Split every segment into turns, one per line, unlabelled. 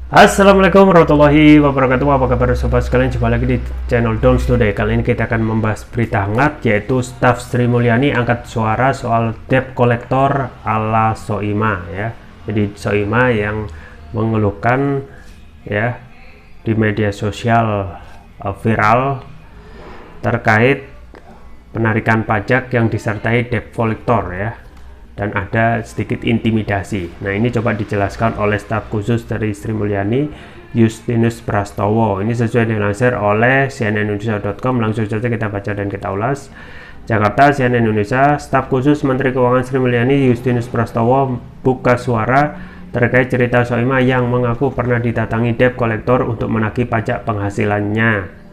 Assalamualaikum warahmatullahi wabarakatuh. Apa kabar sobat sekalian, jumpa lagi di channel Dons Today. Kali ini kita akan membahas berita hangat, yaitu staf Sri Mulyani angkat suara soal debt collector ala Soimah ya. Jadi Soimah yang mengeluhkan ya di media sosial viral terkait penarikan pajak yang disertai debt collector ya, dan ada sedikit intimidasi. Nah, ini coba dijelaskan oleh staf khusus dari Sri Mulyani, Justinus Prastowo. Ini sesuai dilansir oleh cnnindonesia.com. Langsung saja kita baca dan kita ulas. Jakarta, CNN Indonesia. Staf khusus Menteri Keuangan Sri Mulyani, Justinus Prastowo, buka suara terkait cerita Soimah yang mengaku pernah didatangi debt collector untuk menagih pajak penghasilannya.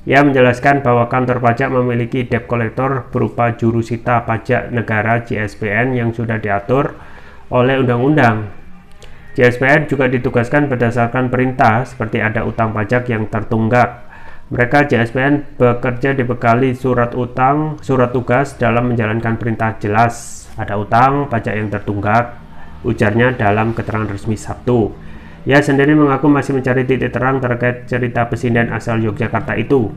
Ia menjelaskan bahwa kantor pajak memiliki debt collector berupa jurusita pajak negara JSPN yang sudah diatur oleh undang-undang. JSPN juga ditugaskan berdasarkan perintah, seperti ada utang pajak yang tertunggak. Mereka JSPN bekerja dibekali surat tugas dalam menjalankan perintah jelas. Ada utang pajak yang tertunggak, ujarnya dalam keterangan resmi Sabtu. Ia sendiri mengaku masih mencari titik terang terkait cerita pesinden asal Yogyakarta itu.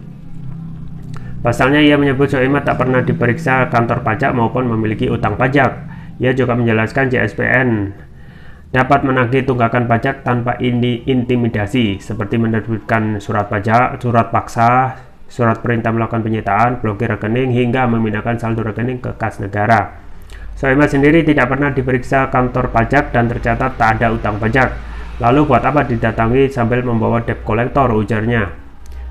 Pasalnya, ia menyebut Soimah tak pernah diperiksa kantor pajak maupun memiliki utang pajak. Ia juga menjelaskan JSPN dapat menagih tunggakan pajak tanpa intimidasi, seperti menerbitkan surat pajak, surat paksa, surat perintah melakukan penyitaan, blokir rekening, hingga memindahkan saldo rekening ke kas negara. Soimah sendiri tidak pernah diperiksa kantor pajak dan tercatat tak ada utang pajak. Lalu buat apa didatangi sambil membawa debt collector, ujarnya.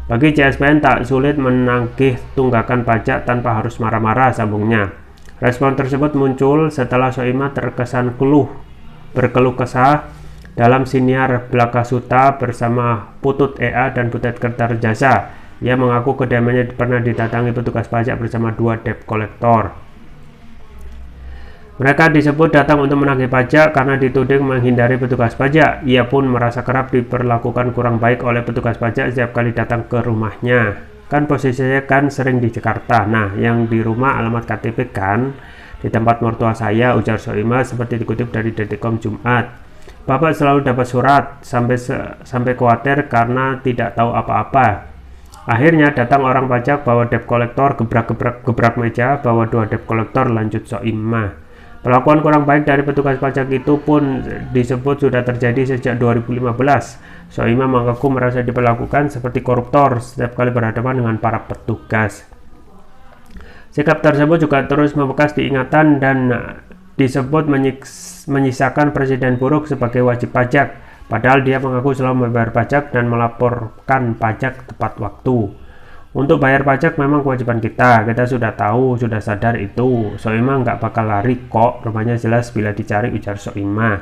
Bagi JSPN tak sulit menagih tunggakan pajak tanpa harus marah-marah, sambungnya. Respon tersebut muncul setelah Soimah terkesan berkeluh kesah dalam siniar Blakasuta bersama Putut EA dan Butet Kertarjasa. Ia mengaku kediamannya pernah didatangi petugas pajak bersama 2 debt collector. Mereka disebut datang untuk menagih pajak karena dituding menghindari petugas pajak. Ia pun merasa kerap diperlakukan kurang baik oleh petugas pajak setiap kali datang ke rumahnya. Kan posisinya kan sering di Jakarta. Nah, yang di rumah alamat KTP kan di tempat mertua saya, ujar Soimah seperti dikutip dari Detikcom Jumat. Bapak selalu dapat surat sampai khawatir karena tidak tahu apa-apa. Akhirnya datang orang pajak bawa debt collector, gebrak meja, bawa 2 debt collector, lanjut Soimah. Perlakuan kurang baik dari petugas pajak itu pun disebut sudah terjadi sejak 2015. Soimah mengaku merasa diperlakukan seperti koruptor setiap kali berhadapan dengan para petugas. Sikap tersebut juga terus membekas diingatan dan disebut menyisakan presiden buruk sebagai wajib pajak. Padahal dia mengaku selalu membayar pajak dan melaporkan pajak tepat waktu. Untuk bayar pajak memang kewajiban kita sudah tahu, sudah sadar itu. Soimah nggak bakal lari kok, rumahnya jelas bila dicari, ujar Soimah.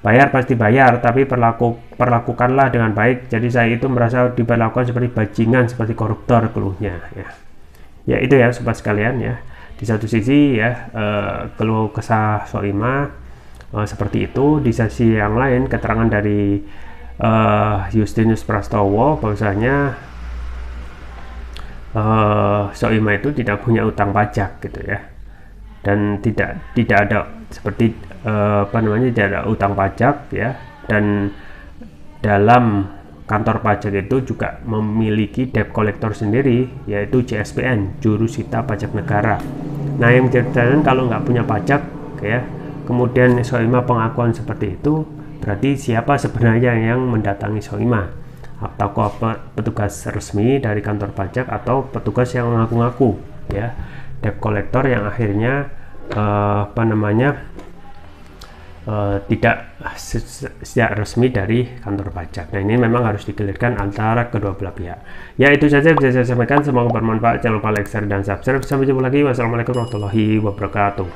Bayar pasti bayar, tapi perlakukanlah dengan baik. Jadi saya itu merasa diperlakukan seperti bajingan, seperti koruptor, keluhnya. Ya itu ya sobat sekalian ya. Di satu sisi ya keluh kesah Soimah seperti itu. Di sisi yang lain keterangan dari Justinus Prastowo bahwasanya Soimah itu tidak punya utang pajak gitu ya, dan tidak ada seperti tidak ada utang pajak ya, dan dalam kantor pajak itu juga memiliki debt collector sendiri, yaitu JSPN, jurusita pajak negara. Nah, yang menjadikan kalau nggak punya pajak ya, kemudian Soimah pengakuan seperti itu, berarti siapa sebenarnya yang mendatangi Soimah? Atau petugas resmi dari kantor pajak atau petugas yang mengaku-ngaku ya, debt collector yang akhirnya tidak sejak resmi dari kantor pajak. Nah, ini memang harus dikelirkan antara kedua belah pihak. Ya, itu saja bisa saya sampaikan, semoga bermanfaat. Jangan lupa like, share, dan subscribe. Sampai jumpa lagi. Wassalamualaikum warahmatullahi wabarakatuh.